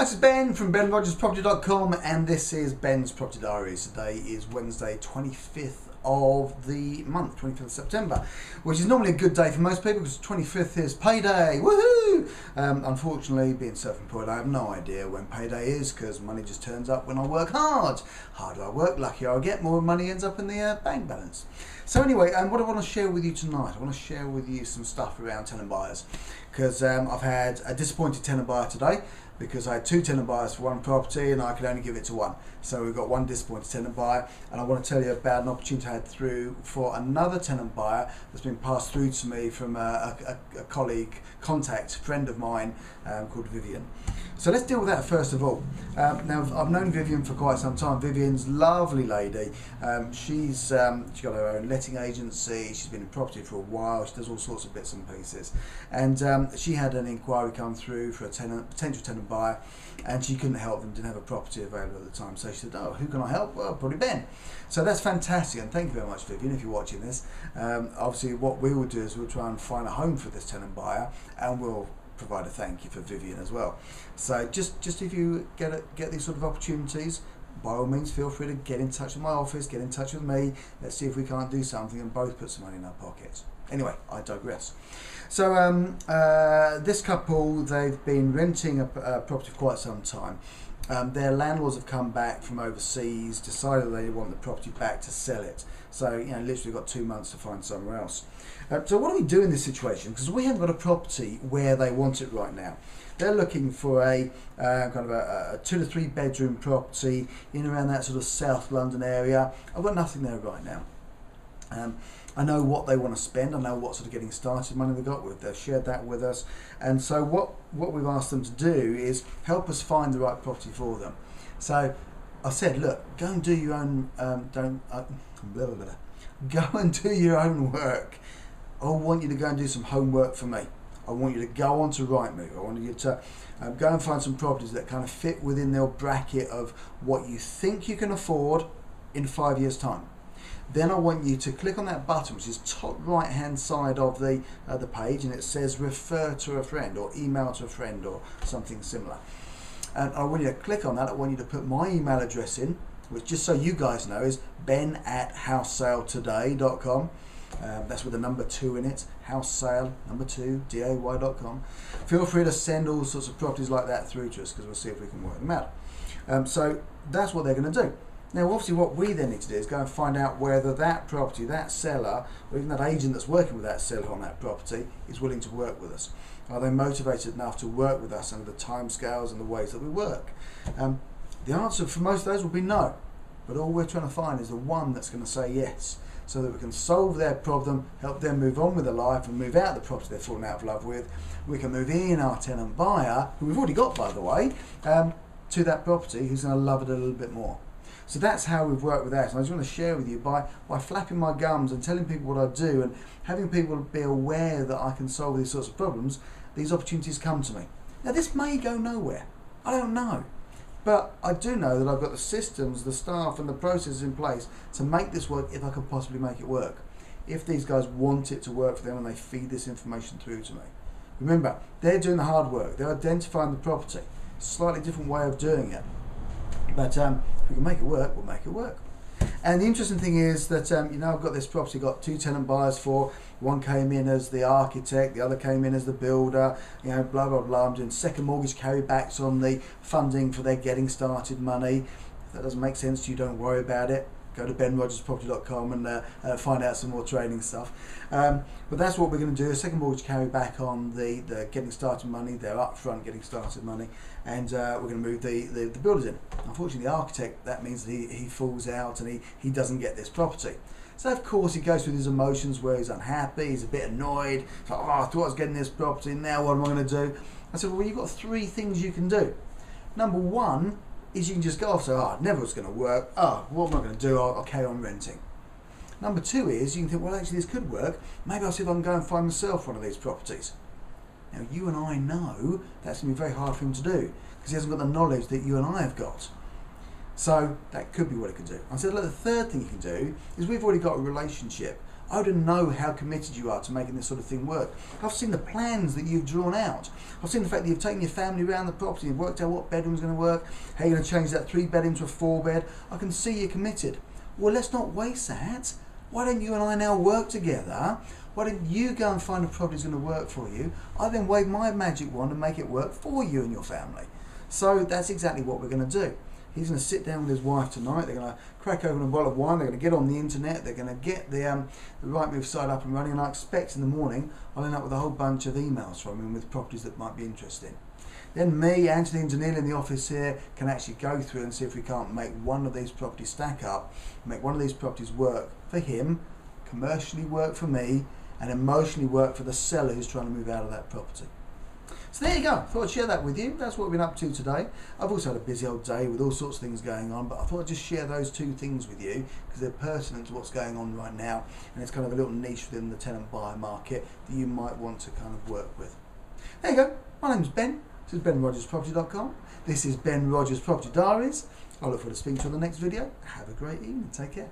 Hi, this is Ben from benrogersproperty.com and this is Ben's Property Diaries. Today is Wednesday 25th of the month, 25th of September, which is normally a good day for most people because 25th is payday. Woohoo! Unfortunately, being self-employed, I have no idea when payday is because money just turns up when I work hard. Harder I work, luckier I get, more money ends up in the bank balance. So anyway, what I want to share with you tonight, I want to share with you some stuff around tenant buyers because I've had a disappointed tenant buyer today because I had two tenant buyers for one property and I could only give it to one. So we've got one disappointed tenant buyer, and I want to tell you about an opportunity I had through for another tenant buyer that's been passed through to me from a colleague, contact, friend of mine called Vivian. So let's deal with that first of all. Now I've known Vivian for quite some time. Vivian's a lovely lady. She's got her own letting agency. She's been in property for a while. She does all sorts of bits and pieces. And she had an inquiry come through for a potential tenant buyer, and she couldn't help them, didn't have a property available at the time. So she said, oh, who can I help? Well, probably Ben. So that's fantastic, and thank you very much, Vivian, if you're watching this. Obviously what we will do is we'll try and find a home for this tenant buyer, and we'll provide a thank you for Vivian as well. So just if you get these sort of opportunities, by all means feel free to get in touch with my office, get in touch with me. Let's see if we can't do something and both put some money in our pockets. Anyway, I digress. So this couple, they've been renting a property for quite some time. Their landlords have come back from overseas, decided they want the property back to sell it. So, you know, literally got 2 months to find somewhere else. So what do we do in this situation? Because we haven't got a property where they want it right now. They're looking for a kind of a 2 to 3 bedroom property in around that sort of South London area. I've got nothing there right now. I know what they want to spend. I know what sort of getting started money they've got. They've shared that with us, and so what we've asked them to do is help us find the right property for them. So I said, look, go and do your own. Go and do your own work. I want you to go and do some homework for me. I want you to go on to Rightmove. I want you to go and find some properties that kind of fit within their bracket of what you think you can afford in 5 years' time. Then I want you to click on that button, which is top right hand side of the page, and it says refer to a friend or email to a friend or something similar. And I want you to click on that. I want you to put my email address in, which, just so you guys know, is ben@housesaletoday.com. That's with the number 2 in it, housesale, number 2, day.com. Feel free to send all sorts of properties like that through to us because we'll see if we can work them out. So that's what they're going to do. Now, obviously, what we then need to do is go and find out whether that property, that seller, or even that agent that's working with that seller on that property is willing to work with us. Are they motivated enough to work with us under the timescales and the ways that we work? The answer for most of those will be no. But all we're trying to find is the one that's going to say yes, so that we can solve their problem, help them move on with their life and move out of the property they've fallen out of love with. We can move in our tenant buyer, who we've already got, by the way, to that property, who's going to love it a little bit more. So that's how we've worked with that, and I just want to share with you by flapping my gums and telling people what I do and having people be aware that I can solve these sorts of problems. These opportunities come to me. Now this may go nowhere, I don't know, but I do know that I've got the systems, the staff and the processes in place to make this work if I could possibly make it work. If these guys want it to work for them and they feed this information through to me. Remember, they're doing the hard work, they're identifying the property. Slightly different way of doing it. But if we can make it work, we'll make it work. And the interesting thing is that, you know, I've got this property, got 2 tenant buyers for. One came in as the architect, the other came in as the builder, you know, blah, blah, blah. I'm doing second mortgage carrybacks on the funding for their getting started money. If that doesn't make sense to you, don't worry about it. Go to benrogersproperty.com and find out some more training stuff. But that's what we're going to do, a second mortgage carryback on the getting started money, their upfront getting started money, and we're going to move the builders in. Unfortunately, the architect, that means that he falls out and he doesn't get this property. So of course he goes through these emotions where he's unhappy, he's a bit annoyed, it's like, oh, I thought I was getting this property, now what am I going to do? I said, well, you've got 3 things you can do. Number 1 is you can just go off, so it never was going to work, what am I going to do, I'll carry on renting. Number 2 is you can think, well, actually this could work, maybe I'll see if I can go and find myself one of these properties. Now you and I know that's going to be very hard for him to do because he hasn't got the knowledge that you and I have got. So that could be what it could do. I said, look, the third thing you can do is we've already got a relationship. I want to know how committed you are to making this sort of thing work. I've seen the plans that you've drawn out. I've seen the fact that you've taken your family around the property, you've worked out what bedroom's going to work, how you're going to change that 3-bedroom to a 4-bed. I can see you're committed. Well, let's not waste that. Why don't you and I now work together? Why don't you go and find a property that's going to work for you? I then wave my magic wand and make it work for you and your family. So that's exactly what we're going to do. He's going to sit down with his wife tonight. They're going to crack open a bottle of wine. They're going to get on the internet. They're going to get the Rightmove site up and running. And I expect in the morning I'll end up with a whole bunch of emails from him with properties that might be interesting. Then me, Anthony and Janelle in the office here can actually go through and see if we can't make one of these properties stack up, make one of these properties work for him, commercially work for me, and emotionally work for the seller who's trying to move out of that property. So there you go. I thought I'd share that with you. That's what we've been up to today. I've also had a busy old day with all sorts of things going on, but I thought I'd just share those 2 things with you because they're pertinent to what's going on right now, and it's kind of a little niche within the tenant buyer market that you might want to kind of work with. There you go. My name's Ben. This is benrogersproperty.com. This is Ben Rogers Property Diaries. I look forward to speaking to you on the next video. Have a great evening. Take care.